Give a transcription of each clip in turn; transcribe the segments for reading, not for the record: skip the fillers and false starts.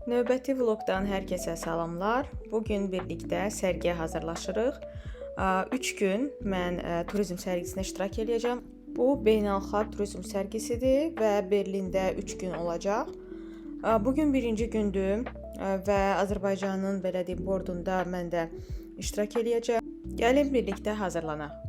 Növbəti vloqdan hər kəsə salamlar. Bugün birlikdə sərgiyə hazırlaşırıq. 3 gün mən turizm sərgisində iştirak edəcəm. Bu beynəlxalq turizm sərgisidir və Berlində 3 gün olacaq. Bugün birinci gündür və Azərbaycanın belə deyim bordunda mən də iştirak edəcəm. Gəlin birlikdə hazırlanaq.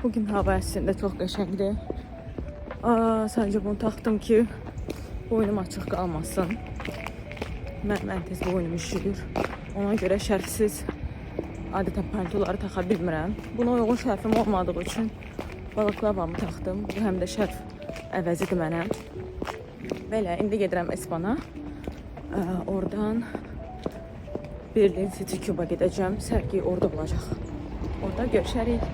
Bugün hava əslində çox qəşəngdir. Sadəcə bunu taxdım ki, boynum açıq qalmasın. Mən tez boynum üşüyür. Ona görə şərfsiz adətən paltoları taxa bilmirəm. Buna uyğun şərfim olmadığı üçün balaqlavamı taxdım. Bu həm də şərf əvəzidir mənə. Belə, indi gedirəm Espana. Oradan Berlin City Cube'a gedəcəm. Sərgi orada olacaq. Orada görüşərik.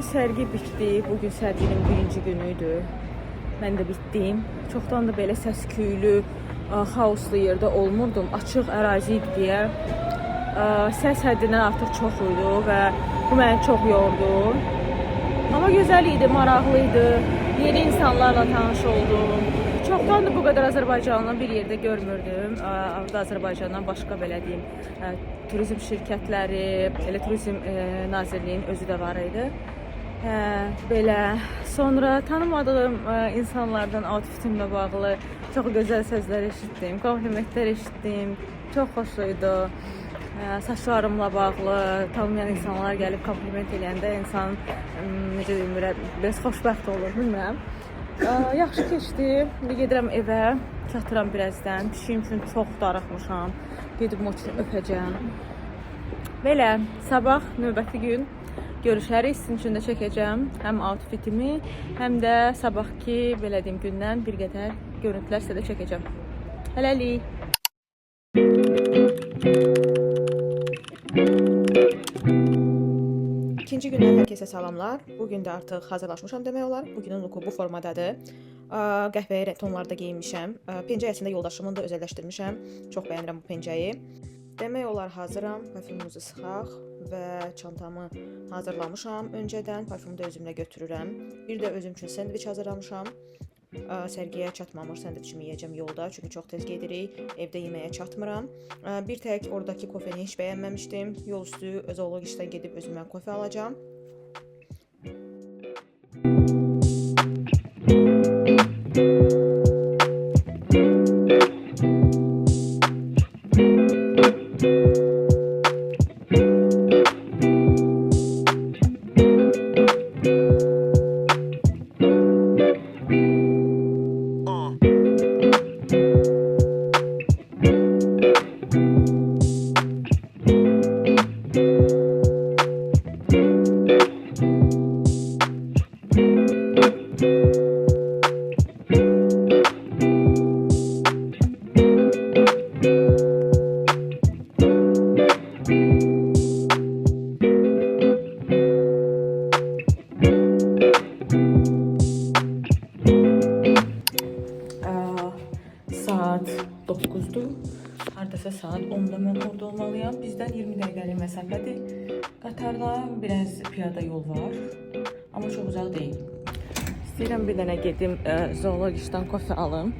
Sərgi bitdi. Bugün sərginin birinci günüydü. Mən də bitdim. Çoxdan da belə səs-küylü, xaoslu yerdə olmurdum. Açıq ərazi idi deyə. Səs həddindən artıq çox idi və bu məni çox yordu. Amma gözəl idi, maraqlı idi. Yeni insanlarla tanış oldum. Çoxdandır bu qədər Azərbaycanlı bir yerdə görmürdüm. Azərbaycandan başqa belə deyim, turizm şirkətləri, elə turizm Nazirliyinin özü də var idi. Belə sonra tanımadığım insanlardan outfitimlə bağlı çox gözəl sözlər eşitdim, komplimentlər eşitdim. Çox xoş idi. Saçlarımla bağlı tanımayan insanlar gəlib kompliment eləyəndə insan necə deyim, biraz xoşbəxt olur, bilmirəm. Yaxşı keçdi. İndi gedirəm evə, çatıram birazdan. Pişiyim üçün çox darıxmışam. Gedib moçunu öpəcəm. Belə, sabah növbəti gün görüşərik. Sizin üçün də çəkəcəm həm outfitimi, həm də sabahki belə deyim gündən bir qədər görüntülər sizə də çəkəcəm. Hələlik. İkinci gündən hər kəsə salamlar. Bugün də artıq hazırlaşmışam demək olar. Bugünün looku bu formadadır. Qəhvəyi tonlarda geyinmişəm. Pencək əslində yoldaşımın da özəlləşdirmişəm. Çox bəyənirəm bu pencəyi. Demək olar hazıram. Parfümümüzü sıxaq və çantamı hazırlamışam. Öncədən parfümü də özümlə götürürəm. Bir də özüm üçün sendviç hazırlamışam. Sərgiyə çatmamış sendviçimi yeyəcəm yolda, çünki çox tez gedirik, evdə yeməyə çatmıram. Bir tək oradakı kofeni heç bəyənməmişdim. Yol üstü zoologistdən gedib özümə kofe alacağam. Saat 9'dur. Hardasa saat 10'da mən orada olmalıyam. Bizdən 20 dəqiqəlik məsafədir. Qatarda biraz piyada yol var. Amma çox uzaq deyil. İstəyirəm bir dənə gedim zoologistdən kofe alım.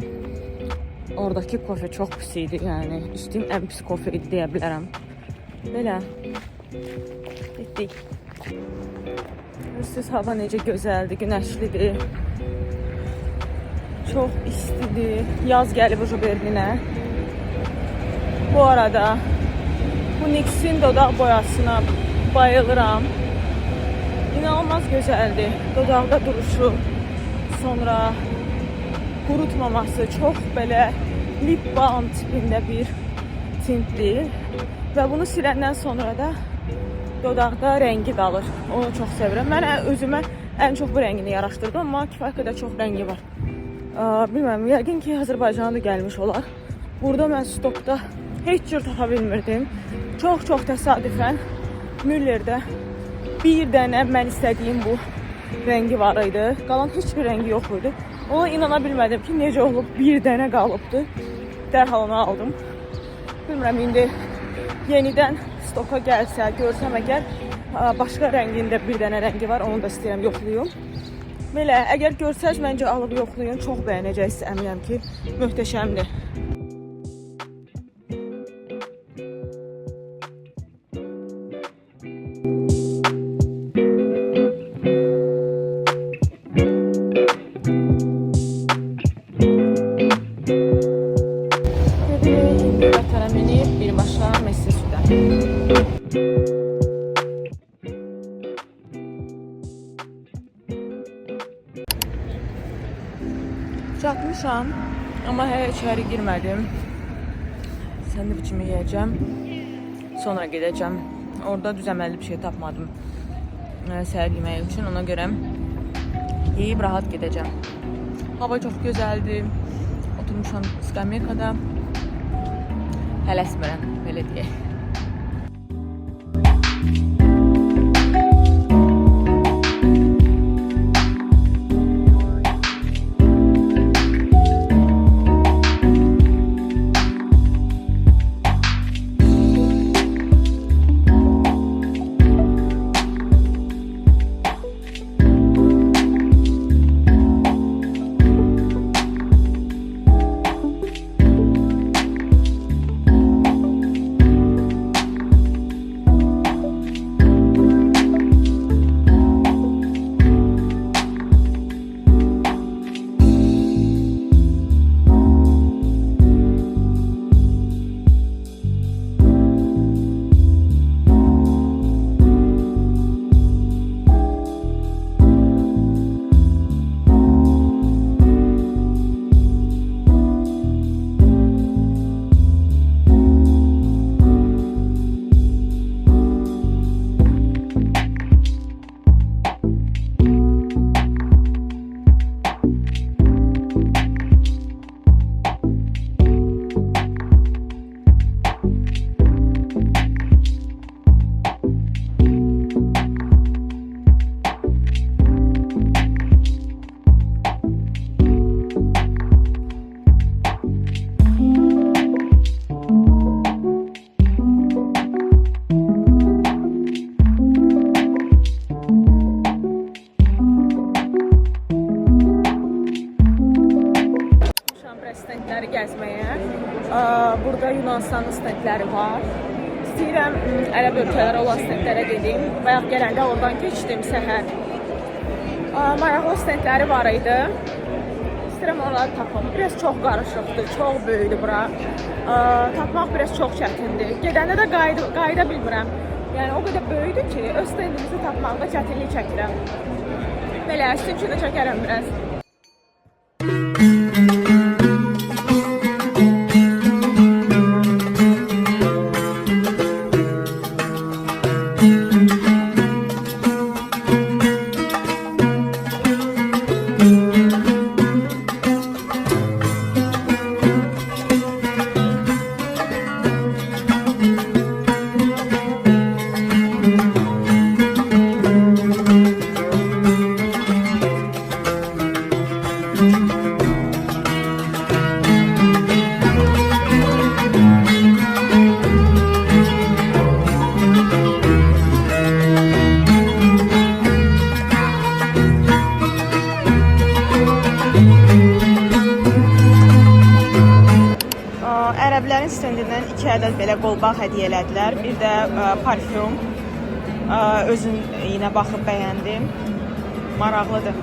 Oradakı kofe çox pis idi. Yəni içdiyim ən pis kofe idi deyə bilərəm. Belə. Getdik. Üstüz hava necə gözəldir, günəşlidir. Çox istidir. Yaz gəlib Berlinə. Bu arada bu NYX'in dodaq boyasına bayılıram. İnanılmaz gözəldir. Dodaqda duruşu, sonra qurutmaması çox belə lip balm tipində bir tintdir. Və bunu siləndən sonra da dodaqda rəngi qalır. Onu çox sevirəm. Mən özümə ən çox bu rəngini yaraşdırdım, amma kifayət qədər çox rəngi var. Bilməm, yəqin ki Azərbaycana da gəlmiş olar. Burada mən stokda heç cür tapa bilmirdim. Çox təsadüfən Müllerdə bir dənə mən istədiyim bu rəngi var idi. Qalan heç bir rəngi yox idi. Ona inana bilmədim ki, necə olub bir dənə qalıbdı. Dərhal onu aldım. Bilmirəm, indi yenidən stoka gəlsə, görsəm əgər başqa rəngində bir dənə rəngi var, onu da istəyirəm yoxlayım. Belə, əgər görsəz məncə alıb yoxlayın, çox bəyənəcəksiniz, əminəm ki, möhtəşəmdir. İndi qatara minib birbaşa Messi-Südən. Çatmışam, amma hələ içəri girmədim. Sendviçimi yiyəcəm, sonra gedəcəm. Orada düzəməlli bir şey tapmadım səhər yeməyi üçün, ona görə yeyib rahat gedəcəm. Hava çox gözəldir. Oturmuşam skamyakada. Tələsmirəm, belə deyək. burada Yunanistanın stendləri var. İstəyirəm ərəb ölkələrə olan stendlərə gedim. Bayaq gələndə oradan keçdim səhər. Maraqlı stendləri var idi. İstəyirəm onları tapım. Biraz çox qarışıqdır, çox böyükdür bura. Tapmaq biraz çox çətindir. Gedəndə də qayıda bilmirəm. Yəni o qədər böyükdür ki, öz stendimizi tapmaqda çətinlik çəkirəm. Belə, sizin üçün də çəkərəm biraz. Ərəblərin stendindən 2 ədəd belə qolbaq hədiyyə elədilər. Bir də parfüm. Özüm yenə baxıb bəyəndim. Maraqlıdır.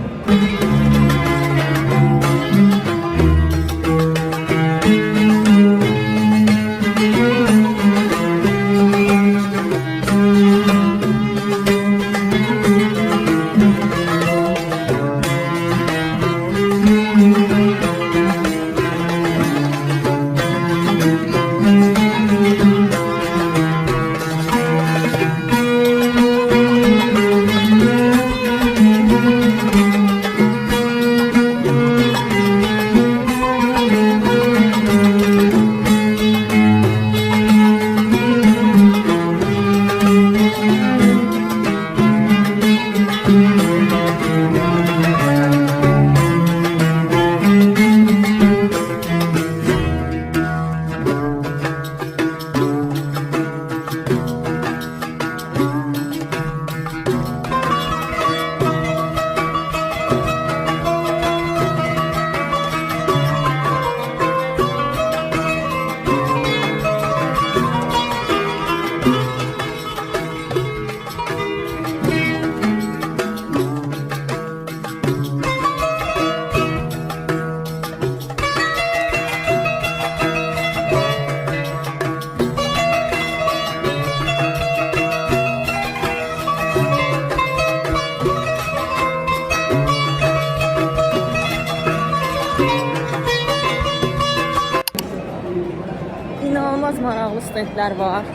İnanılmaz maraqlı stendlər var.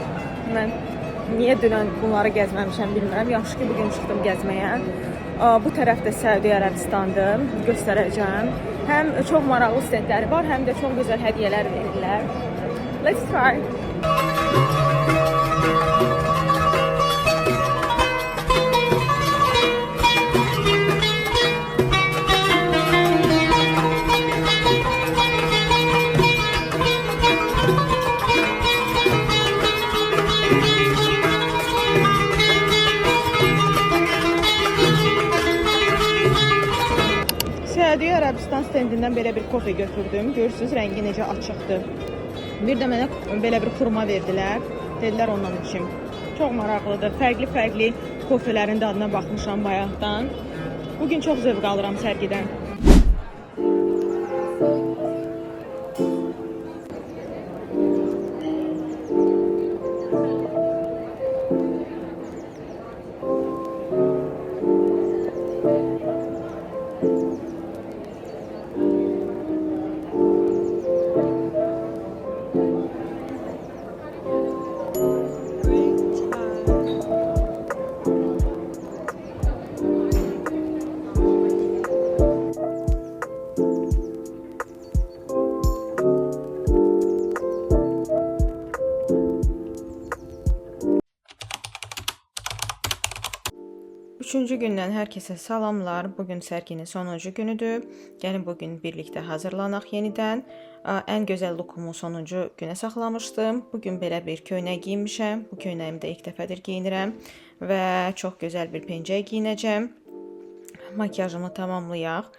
Mən niyə dünən bunları gəzməmişəm bilmirəm. Yaxşı ki, bugün çıxdım gəzməyə. Bu tərəfdə Səudi Ərəbistandır. Göstərəcəm. Həm çox maraqlı stendləri var, həm də çox gözəl hədiyyələr verirlər. Let's try. Səudi Ərəbistan stendindən belə bir kofe götürdüm. Görürsünüz, rəngi necə açıqdır. Bir də mənə belə bir xurma verdilər. Dedilər ondan içim. Çox maraqlıdır. Fərqli kofelerin dadına baxmışam bayaqdan. Bugün çox zövq alıram sərgidən. Üçüncü gündən hər kəsə salamlar. Bugün sərginin sonuncu günüdür. Gəlin bugün birlikdə hazırlanaq yenidən. Ən gözəl lookumu sonuncu günə saxlamışdım. Bugün belə bir köynək giyinmişəm. Bu köynəyimi də ilk dəfədir giyinirəm və çox gözəl bir pencək giyinəcəm. Makyajımı tamamlayaq.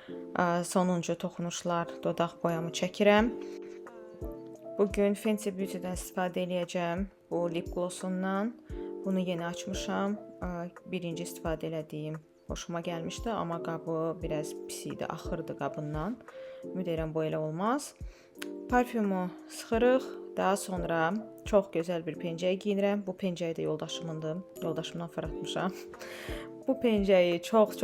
Sonuncu toxunuşlar, dodaq boyamı çəkirəm. Bugün Fenty Beauty'dən istifadə edəcəm. Bu lip glossundan. Bunu yeni açmışam. Birinci istifadə elədiyim hoşuma gəlmişdi, amma qabı biraz pis idi, axırdı qabından. Ümid edirəm bu elə olmaz. Parfümu sıxırıq. Daha sonra çox gözəl bir pencək geyinirəm. Bu pencəyi də yoldaşımındır. Yoldaşımdan fırlatmışam. Bu pencəyi çox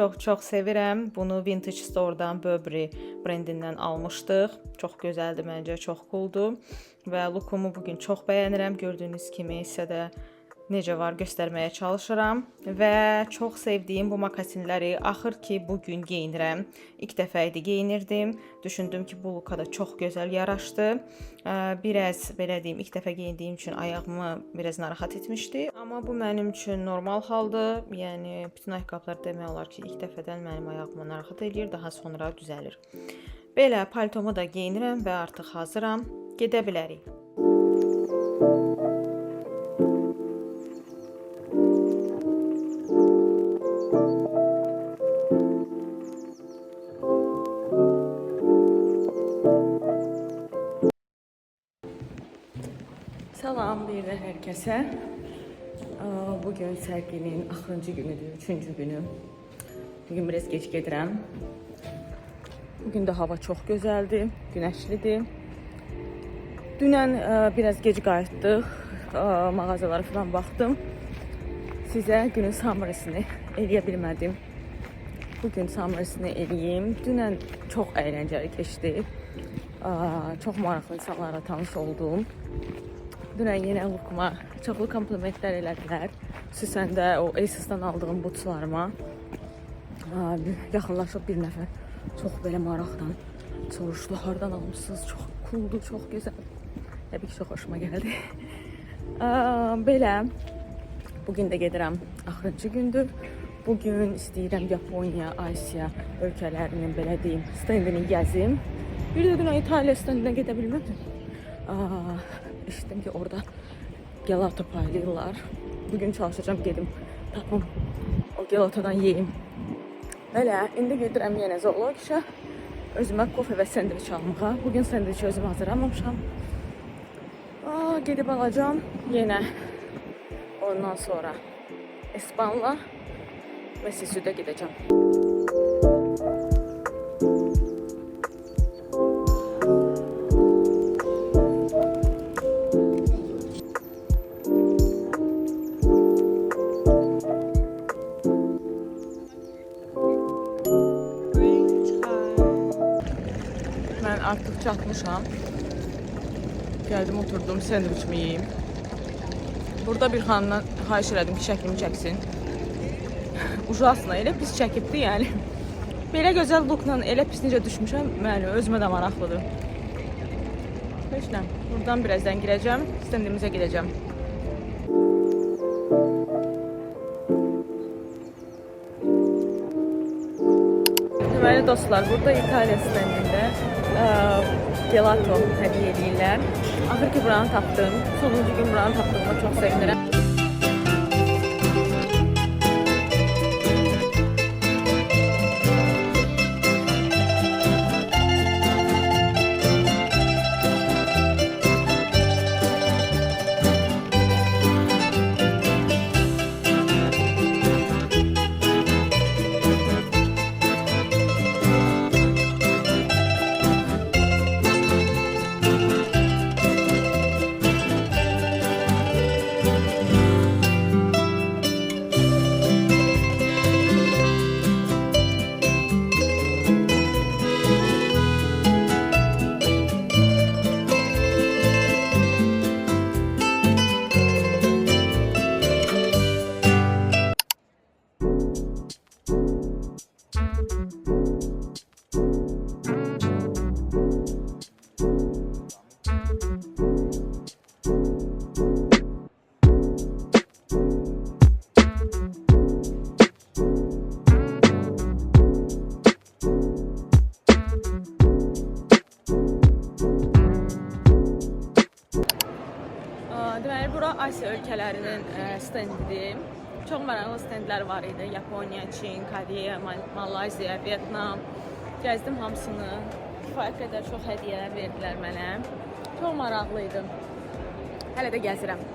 sevirəm. Bunu Vintage Store-dan Burberry brendindən almışdıq. Çox gözəldir məncə, çox cooldur və lookumu bugün çox bəyənirəm. Gördüyünüz kimi isə də necə var göstərməyə çalışıram və çox sevdiyim bu mokasinləri axır ki bugün geyinirəm. İlk dəfə idi geyinirdim. Düşündüm ki bu luka da çox gözəl yaraşdı. Biraz belə deyim, ilk dəfə geyindiyim üçün ayağımı biraz narahat etmişdi, amma bu mənim üçün normal haldır. Yəni bütün ayaqqabılar demək olar ki ilk dəfədən mənim ayağımı narahat eləyir, daha sonra düzəlir. Belə paltomu da geyinirəm və artıq hazıram. Gedə bilərik. Salam bir də hər kəsə. Bugün sərginin axırıncı günüdür, 3-cü günü. Bugün biraz gec gedirəm. Bugün də hava çox gözəldir, günəşlidir. Dünən biraz gec qayıtdıq, mağazalara falan baxdım. Sizə günün summarisini eləyə bilmədim. Bugün summarisini eləyim. Dünən çox əyləncəli keçdi. Çox maraqlı insanlarla tanış oldum. Dünən yenə lookuma çoxlu komplimentlər elədilər. Xüsusən də o ASOS-dan aldığım bootslarıma. Yaxınlaşıb bir nəfər çox belə maraqla soruşdu. Hardan almışsınız? Çox cooldur, çox gözəl. Təbii ki, çox xoşuma gəldi. Belə, bugün də gedirəm. Axırıncı gündür. Bugün istəyirəm Yaponiya, Asiya ölkələrinin belə deyim stendini gəzim. Bir də dünən İtaliya stendinə gedə bilmədim. Eşitdim ki orada gelato paylayırlar. Bugün çalışacağım gedim tapım o gelatodan yeyim. Belə indi gedirəm yenə zoologiya özümə kofe və sendviç almağa. Bugün sendviçi özüm hazırlamamışam. Gedib alacağım yenə. Ondan sonra Espanla və Sisu'da gedəcəm. Mən artıq çatmışam. Gəldim, oturdum, sendviçimi yeyim. Burada bir xanımdan xahiş elədim ki, şəklimi çəksin. Ujasla, elə pis çəkibdi, yəni. Belə gözəl lookla elə pis necə düşmüşəm, mənim özümə də maraqlıdır. Heç nə, buradan birazdan girəcəm, stendimizə gedəcəm. Deməli dostlar, burada İtaliya stendində gelato hədiyyə edirlər. Axır ki buranı tapdım. Sonuncu gün buranı tapdığıma çox sevinirəm. Deməli, bura Asiya ölkələrinin stendidir. Çox maraqlı stendlər var idi. Yaponiya, Çin, Koreya, Malayziya, Vietnam. Gəzdim hamısını. Kifayət qədər çox hədiyyələr verdilər mənə. Çox maraqlıydı. Hələ də gəzirəm.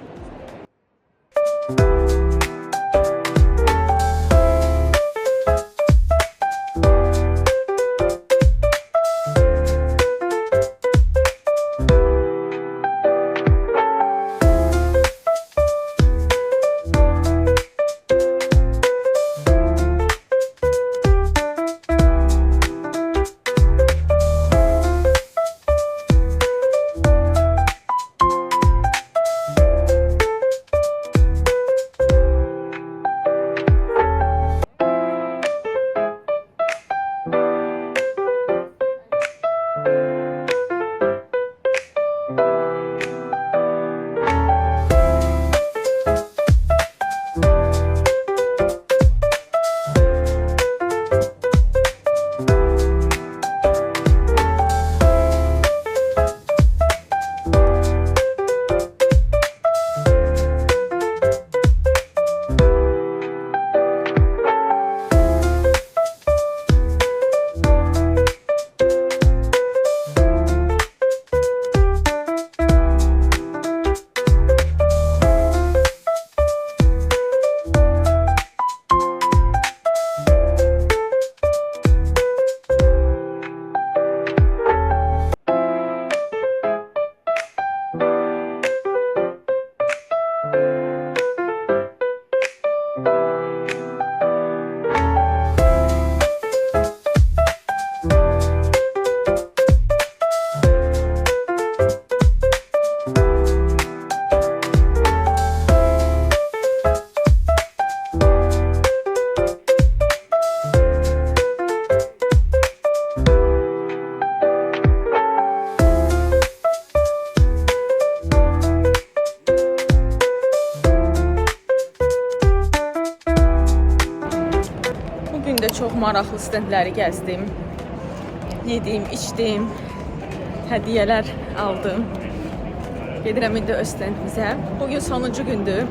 Bugün də çox maraqlı stendləri gəzdim. Yedim, içdim, hədiyyələr aldım. Gedirəm indi öz stendimizə. Bugün sonuncu gündür.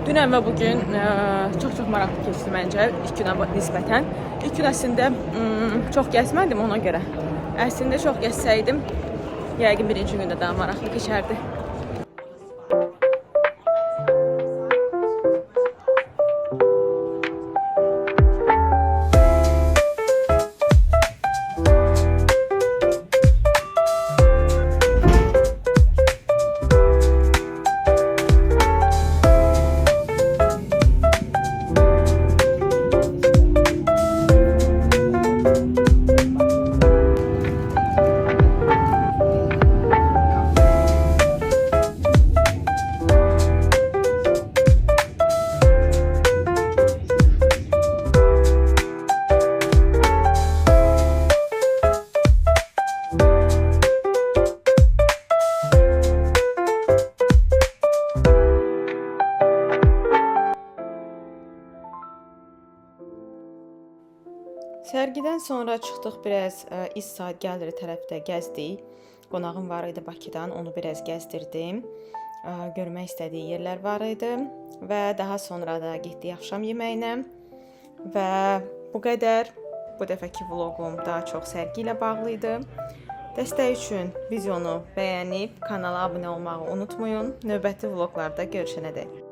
Dünən və bugün çox maraqlı keçdi məncə ilk günə nisbətən. İlk gün əslində çox gəzmədim ona görə. Əslində çox gəzsəydim, yəqin birinci gündə daha maraqlı keçərdi. Sərgidən sonra çıxdıq biraz İst Said Gallery tərəfdə gəzdik. Qonağım var idi Bakıdan, onu biraz gəzdirdim. Görmək istədiyi yerlər var idi və daha sonra da getdik axşam yeməyinə. Və bu qədər. Bu dəfəki vloqum daha çox sərgi ilə bağlı idi. Dəstək üçün videonu bəyənib kanala abunə olmağı unutmayın. Növbəti vloqlarda görüşənədək.